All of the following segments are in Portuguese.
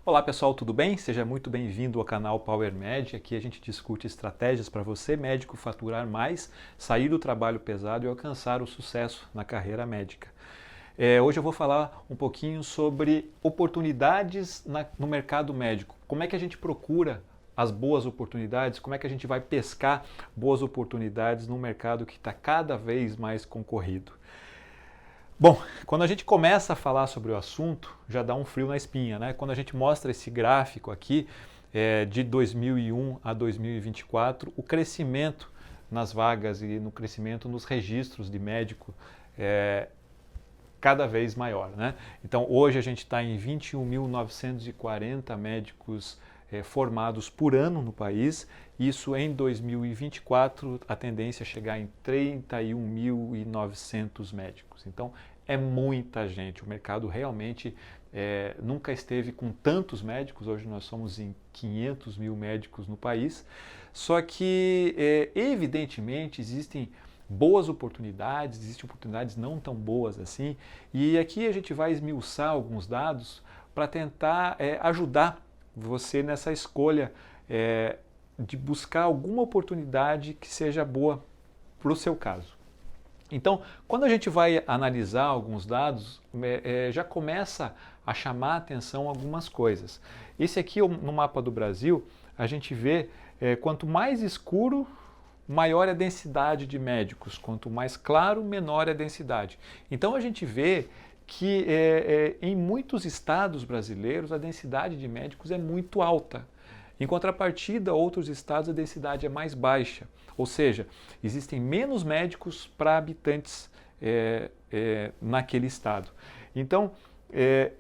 Olá pessoal, tudo bem? Seja muito bem-vindo ao canal PowerMed. Aqui a gente discute estratégias para você, médico, faturar mais, sair do trabalho pesado e alcançar o sucesso na carreira médica. Hoje eu vou falar um pouquinho sobre oportunidades no mercado médico. Como é que a gente procura as boas oportunidades, como é que a gente vai pescar boas oportunidades num mercado que está cada vez mais concorrido. Bom, quando a gente começa a falar sobre o assunto, já dá um frio na espinha, né? Quando a gente mostra esse gráfico aqui, de 2001 a 2024, o crescimento nas vagas e no crescimento nos registros de médico é cada vez maior, né? Então, hoje a gente está em 21.940 médicos formados por ano no país. Isso em 2024, a tendência é chegar em 31.900 médicos. Então, é muita gente. O mercado realmente nunca esteve com tantos médicos. Hoje nós somos em 500 mil médicos no país. Só que, evidentemente, existem boas oportunidades, existem oportunidades não tão boas assim. E aqui a gente vai esmiuçar alguns dados para tentar ajudar você nessa escolha de buscar alguma oportunidade que seja boa para o seu caso. Então, quando a gente vai analisar alguns dados, já começa a chamar a atenção algumas coisas. Esse aqui, no mapa do Brasil, a gente vê quanto mais escuro, maior é a densidade de médicos, quanto mais claro, menor é a densidade. Então, a gente vê que em muitos estados brasileiros a densidade de médicos é muito alta. Em contrapartida, outros estados a densidade é mais baixa, ou seja, existem menos médicos para habitantes naquele estado. Então,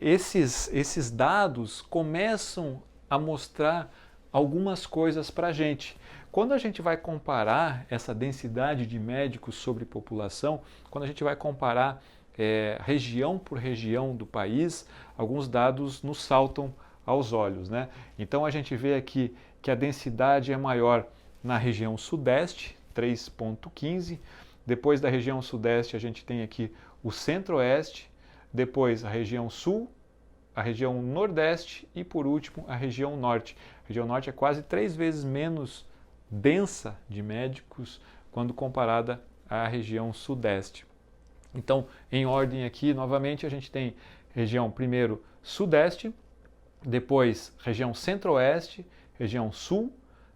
esses dados começam a mostrar algumas coisas para a gente. Quando a gente vai comparar essa densidade de médicos sobre população, quando a gente vai comparar região por região do país, alguns dados nos saltam aos olhos, né? Então a gente vê aqui que a densidade é maior na região sudeste, 3,15. Depois da região sudeste a gente tem aqui o centro-oeste, depois a região sul, a região nordeste e por último a região norte. A região norte é quase 3 vezes menos densa de médicos quando comparada à região sudeste. Então, em ordem aqui, novamente, a gente tem região primeiro sudeste, depois região centro-oeste, região sul,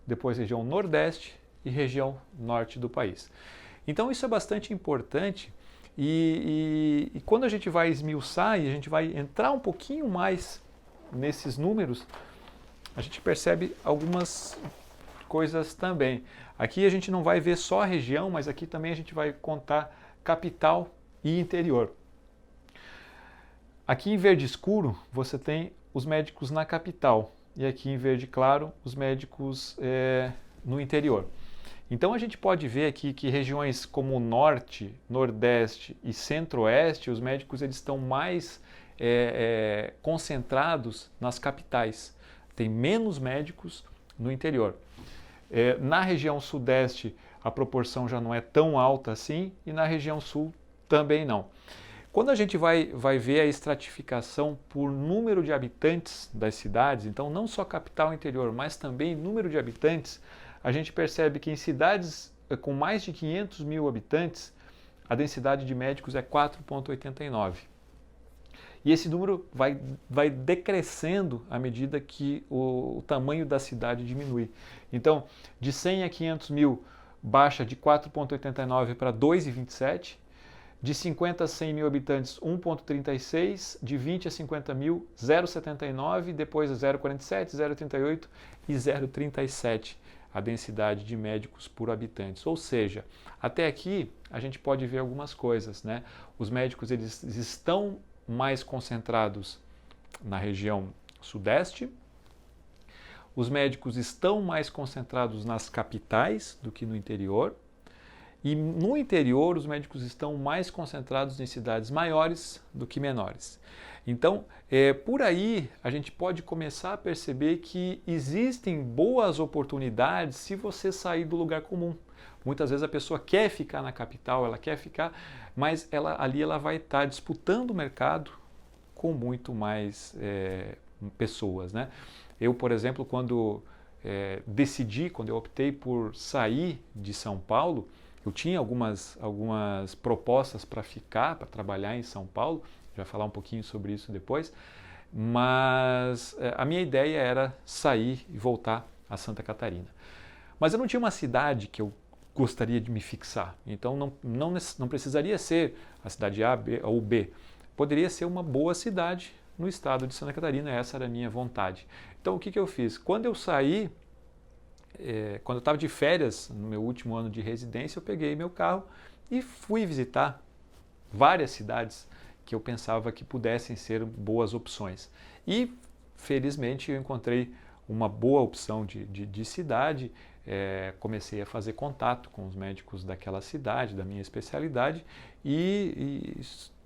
depois região nordeste e região norte do país. Então isso é bastante importante e quando a gente vai esmiuçar e a gente vai entrar um pouquinho mais nesses números, a gente percebe algumas coisas também. Aqui a gente não vai ver só a região, mas aqui também a gente vai contar capital e interior. Aqui em verde escuro você tem os médicos na capital e aqui em verde claro os médicos no interior. Então a gente pode ver aqui que regiões como norte, nordeste e centro-oeste, os médicos eles estão mais concentrados nas capitais. Tem menos médicos no interior. Na região sudeste a proporção já não é tão alta assim e na região sul também não. Quando a gente vai ver a estratificação por número de habitantes das cidades, então não só capital e interior, mas também número de habitantes, a gente percebe que em cidades com mais de 500 mil habitantes, a densidade de médicos é 4,89. E esse número vai decrescendo à medida que o tamanho da cidade diminui. Então, de 100 a 500 mil, baixa de 4,89 para 2,27. De 50 a 100 mil habitantes, 1,36, de 20 a 50 mil, 0,79, depois 0,47, 0,38 e 0,37 a densidade de médicos por habitantes. Ou seja, até aqui a gente pode ver algumas coisas, né? Os médicos eles estão mais concentrados na região sudeste, os médicos estão mais concentrados nas capitais do que no interior, e no interior, os médicos estão mais concentrados em cidades maiores do que menores. Então, por aí, a gente pode começar a perceber que existem boas oportunidades se você sair do lugar comum. Muitas vezes a pessoa quer ficar na capital, ela quer ficar, mas ali ela vai estar disputando o mercado com muito mais pessoas, né? Eu, por exemplo, quando quando eu optei por sair de São Paulo, eu tinha algumas propostas para ficar, para trabalhar em São Paulo, já falar um pouquinho sobre isso depois, mas a minha ideia era sair e voltar a Santa Catarina. Mas eu não tinha uma cidade que eu gostaria de me fixar, então não precisaria ser a cidade A, B ou B, poderia ser uma boa cidade no estado de Santa Catarina, essa era a minha vontade. Então o que eu fiz? Quando eu saí, quando eu estava de férias, no meu último ano de residência, eu peguei meu carro e fui visitar várias cidades que eu pensava que pudessem ser boas opções. E, felizmente, eu encontrei uma boa opção de cidade, comecei a fazer contato com os médicos daquela cidade, da minha especialidade, e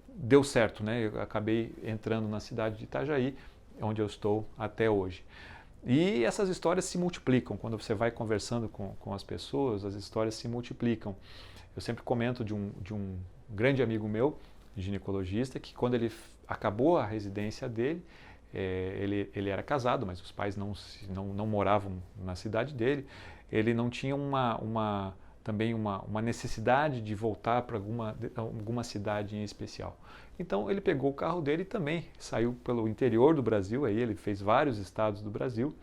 deu certo, né? Eu acabei entrando na cidade de Itajaí, onde eu estou até hoje. E essas histórias se multiplicam, quando você vai conversando com as pessoas, as histórias se multiplicam. Eu sempre comento de um grande amigo meu, ginecologista, que quando ele acabou a residência dele, ele era casado, mas os pais não moravam na cidade dele, ele não tinha também uma necessidade de voltar para alguma cidade em especial. Então ele pegou o carro dele e também saiu pelo interior do Brasil, aí ele fez vários estados do Brasil,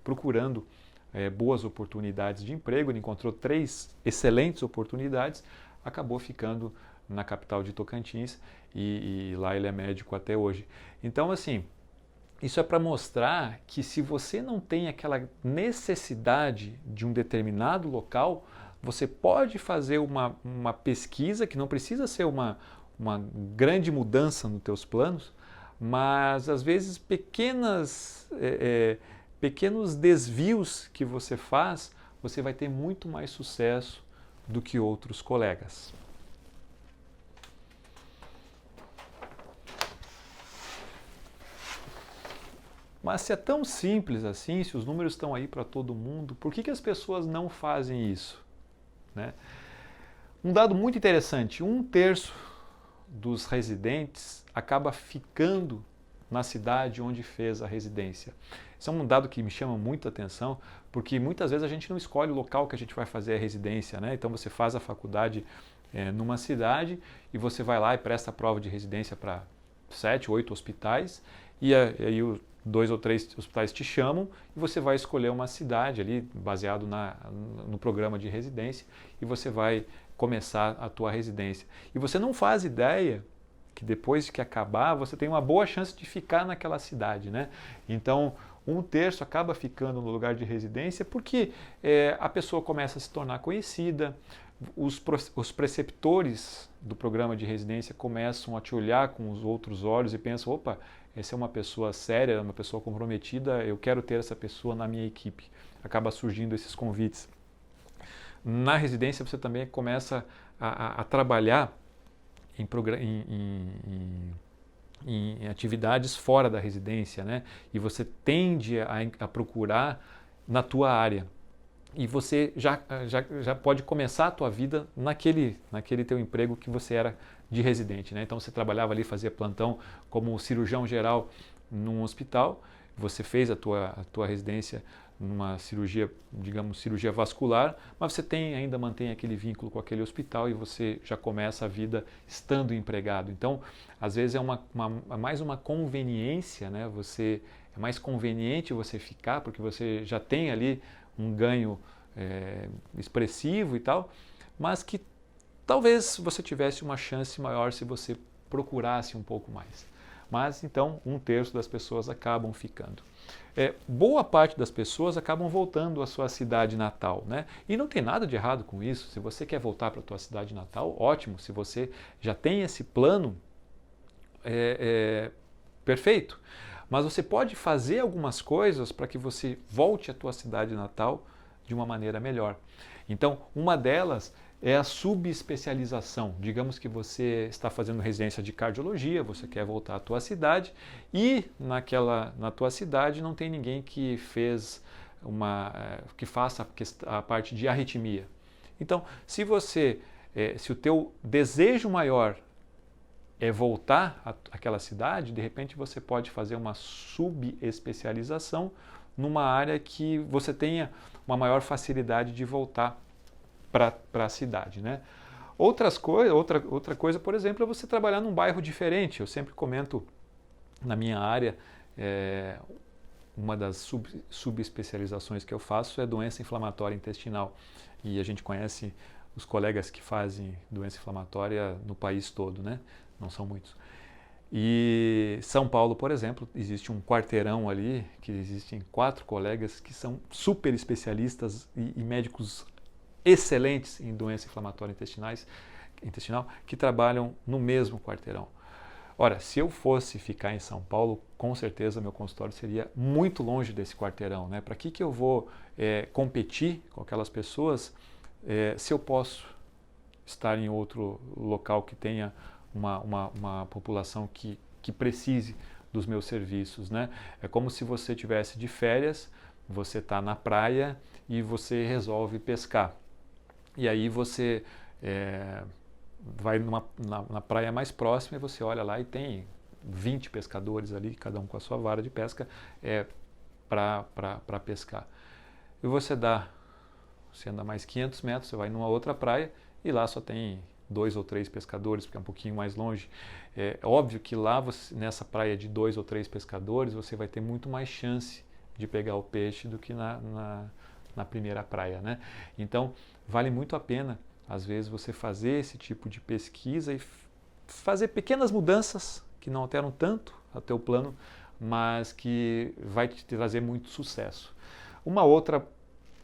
procurando boas oportunidades de emprego, ele encontrou 3 excelentes oportunidades, acabou ficando na capital de Tocantins e lá ele é médico até hoje. Então, assim, isso é para mostrar que se você não tem aquela necessidade de um determinado local, você pode fazer uma pesquisa que não precisa ser uma grande mudança nos teus planos, mas às vezes pequenos desvios que você faz, você vai ter muito mais sucesso do que outros colegas. Mas se é tão simples assim, se os números estão aí para todo mundo, por que as pessoas não fazem isso? Né? Um dado muito interessante, 1/3 dos residentes acaba ficando na cidade onde fez a residência. Isso é um dado que me chama muita atenção, porque muitas vezes a gente não escolhe o local que a gente vai fazer a residência, né? Então você faz a faculdade numa cidade e você vai lá e presta a prova de residência para 7, 8 hospitais e aí 2 ou 3 hospitais te chamam e você vai escolher uma cidade ali baseado no programa de residência e você vai começar a tua residência. E você não faz ideia que depois que acabar você tem uma boa chance de ficar naquela cidade, né? Então 1/3 acaba ficando no lugar de residência porque a pessoa começa a se tornar conhecida, os preceptores do programa de residência começam a te olhar com os outros olhos e pensam, opa, essa é uma pessoa séria, uma pessoa comprometida, eu quero ter essa pessoa na minha equipe. Acaba surgindo esses convites. Na residência você também começa a trabalhar em atividades fora da residência, né? E você tende a procurar na tua área. E você já pode começar a tua vida naquele teu emprego que você era de residente, né? Então você trabalhava ali, fazia plantão como cirurgião geral num hospital, você fez a tua residência numa cirurgia, digamos, cirurgia vascular, mas você ainda mantém aquele vínculo com aquele hospital e você já começa a vida estando empregado. Então, às vezes é mais uma conveniência, né? É mais conveniente você ficar porque você já tem ali um ganho expressivo e tal, mas que talvez você tivesse uma chance maior se você procurasse um pouco mais. Mas então 1/3 das pessoas acabam ficando. Boa parte das pessoas acabam voltando à sua cidade natal, né? E não tem nada de errado com isso. Se você quer voltar para a tua cidade natal, ótimo. Se você já tem esse plano, perfeito. Mas você pode fazer algumas coisas para que você volte à tua cidade natal de uma maneira melhor. Então, uma delas é a subespecialização. Digamos que você está fazendo residência de cardiologia, você quer voltar à tua cidade e na tua cidade não tem ninguém que faça a parte de arritmia. Então, se o teu desejo maior voltar àquela cidade, de repente você pode fazer uma subespecialização numa área que você tenha uma maior facilidade de voltar para a cidade, né? Outra coisa, por exemplo, é você trabalhar num bairro diferente. Eu sempre comento na minha área, uma das subespecializações que eu faço é doença inflamatória intestinal. E a gente conhece os colegas que fazem doença inflamatória no país todo, né? Não são muitos. E São Paulo, por exemplo, existe um quarteirão ali, que existem 4 colegas que são super especialistas e médicos excelentes em doença inflamatória intestinal, que trabalham no mesmo quarteirão. Ora, se eu fosse ficar em São Paulo, com certeza meu consultório seria muito longe desse quarteirão, né? Para que eu vou competir com aquelas pessoas se eu posso estar em outro local que tenha uma população que precise dos meus serviços, né? É como se você estivesse de férias, você está na praia e você resolve pescar. E aí você vai na praia mais próxima e você olha lá e tem 20 pescadores ali, cada um com a sua vara de pesca para pescar. E você anda mais 500 metros, você vai numa outra praia e lá só tem 2 ou 3 pescadores, porque é um pouquinho mais longe. É óbvio que lá, nessa praia de 2 ou 3 pescadores, você vai ter muito mais chance de pegar o peixe do que na primeira praia, né? Então, vale muito a pena, às vezes, você fazer esse tipo de pesquisa e fazer pequenas mudanças que não alteram tanto o teu plano, mas que vai te trazer muito sucesso. Uma outra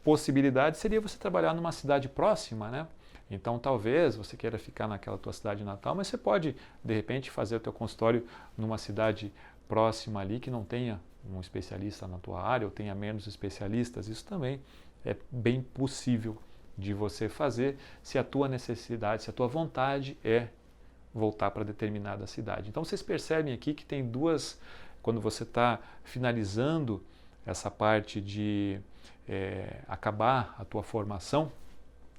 possibilidade seria você trabalhar numa cidade próxima, né? Então, talvez você queira ficar naquela tua cidade natal, mas você pode, de repente, fazer o teu consultório numa cidade próxima ali que não tenha um especialista na tua área ou tenha menos especialistas. Isso também é bem possível de você fazer se a tua necessidade, se a tua vontade é voltar para determinada cidade. Então, vocês percebem aqui que tem quando você está finalizando essa parte de acabar a tua formação,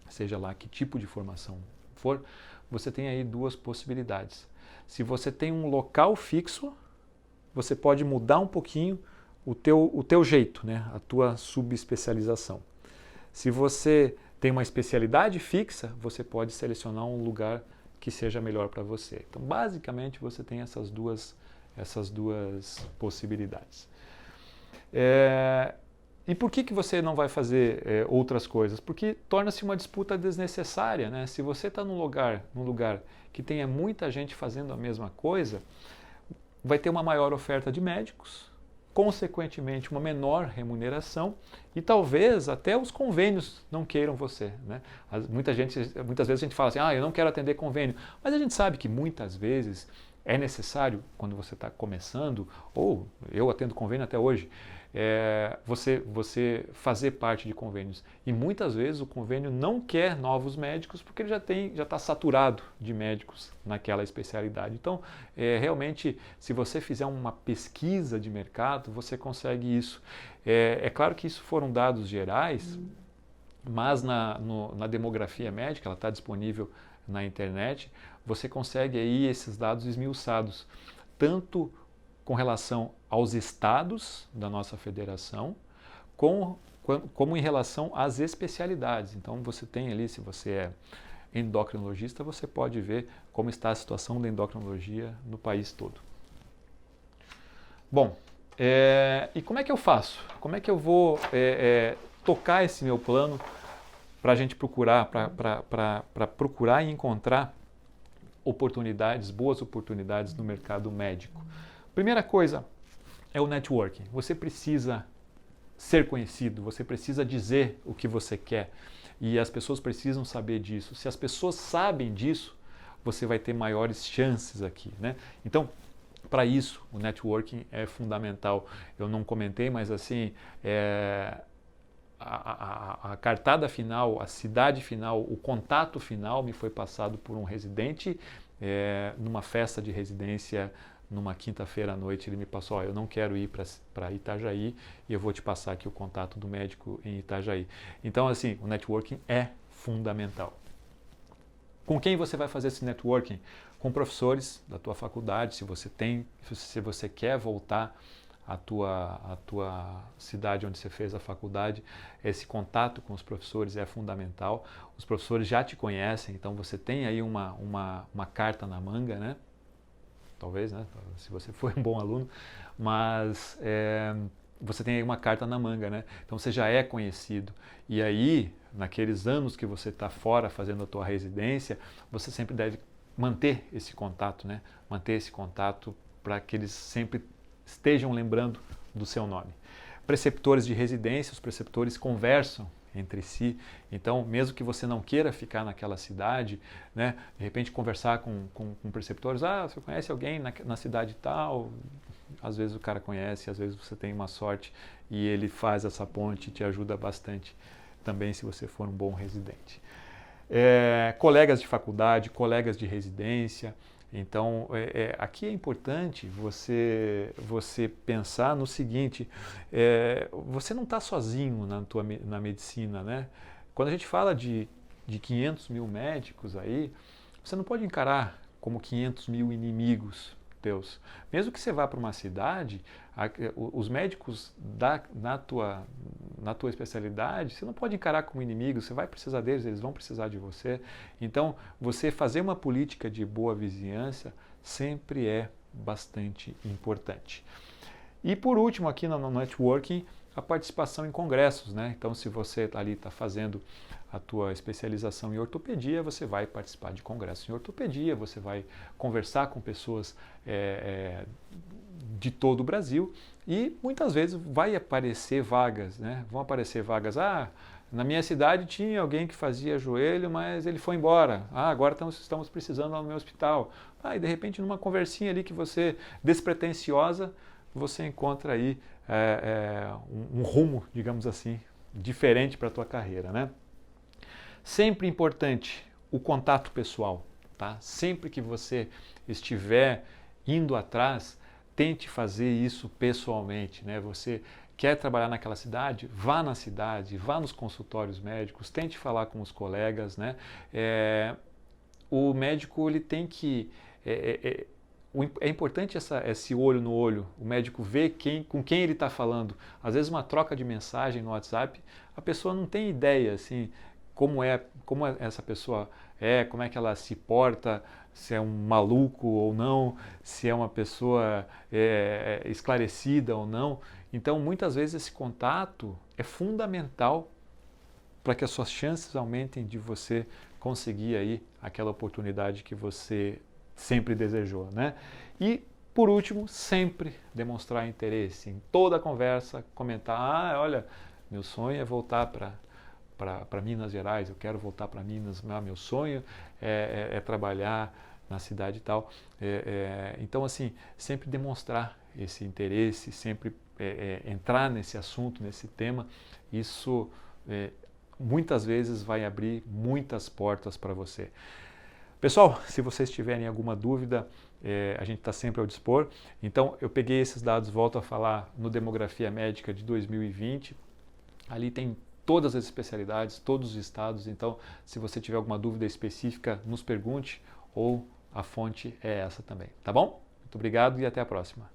seja lá que tipo de formação for, você tem aí 2 possibilidades. Se você tem um local fixo, você pode mudar um pouquinho o teu jeito, né? A tua subespecialização. Se você tem uma especialidade fixa, você pode selecionar um lugar que seja melhor para você. Então, basicamente, você tem essas duas possibilidades. E por que você não vai fazer outras coisas? Porque torna-se uma disputa desnecessária, né? Se você está num lugar que tenha muita gente fazendo a mesma coisa, vai ter uma maior oferta de médicos, consequentemente uma menor remuneração e talvez até os convênios não queiram você, né? Muitas vezes a gente fala assim, eu não quero atender convênio, mas a gente sabe que muitas vezes é necessário, quando você está começando, ou eu atendo convênio até hoje, você fazer parte de convênios. E muitas vezes o convênio não quer novos médicos porque ele já está saturado de médicos naquela especialidade. Então, realmente, se você fizer uma pesquisa de mercado, você consegue isso. É claro que isso foram dados gerais, mas na demografia médica, ela está disponível na internet, você consegue aí esses dados esmiuçados, tanto com relação aos estados da nossa federação, como em relação às especialidades. Então você tem ali, se você é endocrinologista, você pode ver como está a situação da endocrinologia no país todo. Bom, e como é que eu faço? Como é que eu vou tocar esse meu plano para a gente procurar e encontrar boas oportunidades no mercado médico? Primeira coisa é o networking. Você precisa ser conhecido, você precisa dizer o que você quer e as pessoas precisam saber disso. Se as pessoas sabem disso, você vai ter maiores chances aqui, né? Então, para isso, o networking é fundamental. Eu não comentei, mas assim, a cartada final, a cidade final, o contato final me foi passado por um residente numa festa de residência. Numa quinta-feira à noite ele me passou, eu não quero ir para Itajaí e eu vou te passar aqui o contato do médico em Itajaí. Então assim, o networking é fundamental. Com quem você vai fazer esse networking? Com professores da tua faculdade, se você quer voltar à tua cidade onde você fez a faculdade, esse contato com os professores é fundamental. Os professores já te conhecem, então você tem aí uma carta na manga, né? Talvez, né? Se você for um bom aluno, mas você tem aí uma carta na manga, né? Então você já é conhecido. E aí, naqueles anos que você está fora fazendo a tua residência, você sempre deve manter esse contato, né? Manter esse contato para que eles sempre estejam lembrando do seu nome. Preceptores de residência, os preceptores conversam entre si, então mesmo que você não queira ficar naquela cidade, né, de repente conversar com preceptores, você conhece alguém na cidade tal, às vezes o cara conhece, às vezes você tem uma sorte e ele faz essa ponte e te ajuda bastante também se você for um bom residente. Colegas de faculdade, colegas de residência. Então, aqui é importante você pensar no seguinte, você não está sozinho na medicina, né? Quando a gente fala de 500 mil médicos aí, você não pode encarar como 500 mil inimigos teus. Mesmo que você vá para uma cidade, os médicos na tua especialidade, você não pode encarar como inimigos, você vai precisar deles, eles vão precisar de você. Então, você fazer uma política de boa vizinhança sempre é bastante importante. E por último, aqui no networking, a participação em congressos, né? Então, se você ali está fazendo a tua especialização em ortopedia, você vai participar de congressos em ortopedia, você vai conversar com pessoas de todo o Brasil e muitas vezes vai aparecer vagas, né? Vão aparecer vagas, na minha cidade tinha alguém que fazia joelho, mas ele foi embora. Agora estamos precisando lá no meu hospital. E de repente numa conversinha ali que você, despretensiosa, você encontra aí um rumo, digamos assim, diferente para a tua carreira, né? Sempre importante o contato pessoal, tá? Sempre que você estiver indo atrás, tente fazer isso pessoalmente, né? Você quer trabalhar naquela cidade? Vá na cidade, vá nos consultórios médicos, tente falar com os colegas, né? O médico, ele tem que... É importante esse olho no olho, o médico ver com quem ele está falando. Às vezes uma troca de mensagem no WhatsApp, a pessoa não tem ideia, assim, como essa pessoa como é que ela se porta, se é um maluco ou não, se é uma pessoa esclarecida ou não. Então, muitas vezes esse contato é fundamental para que as suas chances aumentem de você conseguir aí aquela oportunidade que você sempre desejou, né? E, por último, sempre demonstrar interesse em toda a conversa, comentar, olha, meu sonho é voltar para Minas Gerais, eu quero voltar para Minas, meu sonho é trabalhar na cidade e tal. Então, assim, sempre demonstrar esse interesse, sempre entrar nesse assunto, nesse tema, isso muitas vezes vai abrir muitas portas para você. Pessoal, se vocês tiverem alguma dúvida, a gente está sempre ao dispor. Então, eu peguei esses dados, volto a falar no Demografia Médica de 2020. Ali tem todas as especialidades, todos os estados. Então, se você tiver alguma dúvida específica, nos pergunte ou a fonte é essa também. Tá bom? Muito obrigado e até a próxima.